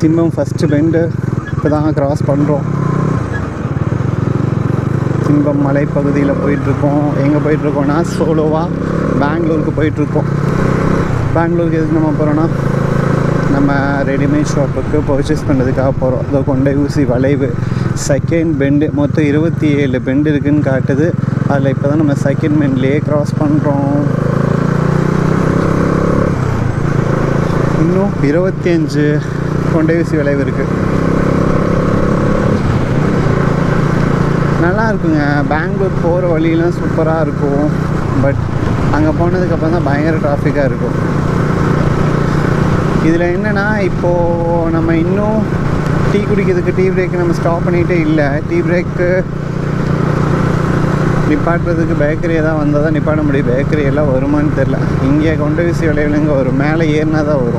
Thimbam first bend இப்போ தான் cross பண்ணுறோம். திம்பம் மலைப்பகுதியில் போயிட்டுருக்கோம். எங்கே போயிட்டுருக்கோன்னா சோலோவாக பெங்களூருக்கு போயிட்டுருக்கோம். பெங்களூருக்கு எதுக்கு நம்ம போகிறோன்னா நம்ம ரெடிமேட் ஷாப்புக்கு பர்ச்சேஸ் பண்ணுறதுக்காக போகிறோம். அதை கொண்டே ஊசி வளைவு செகண்ட் பெண்டு மொத்தம் 27 பெண்டு இருக்குதுன்னு காட்டுது. அதில் இப்போ தான் நம்ம செகண்ட் பெண்ட்லேயே க்ராஸ் பண்ணுறோம். இன்னும் 25 கொண்டை ஊசி வளைவு இருக்குது. நல்லா இருக்குங்க. பெங்களூர் போகிற வழியெலாம் சூப்பராக இருக்கும். பட் அங்கே போனதுக்கப்புறம் தான் பயங்கர டிராஃபிக்காக இருக்கும். இதில் என்னென்னா இப்போது நம்ம இன்னும் டீ குடிக்கிறதுக்கு டீ பிரேக்கு நம்ம ஸ்டாப் பண்ணிகிட்டே இல்லை. டீ பிரேக்கு நிப்பாட்டுறதுக்கு பேக்கரி தான் வந்தால் தான் நிப்பாட்ட முடியும். பேக்கரி எல்லாம் வருமானு தெரில. இங்கே கொண்டை ஊசி வளைவில் எங்கே வரும், மேலே ஏறினா தான் வரும்.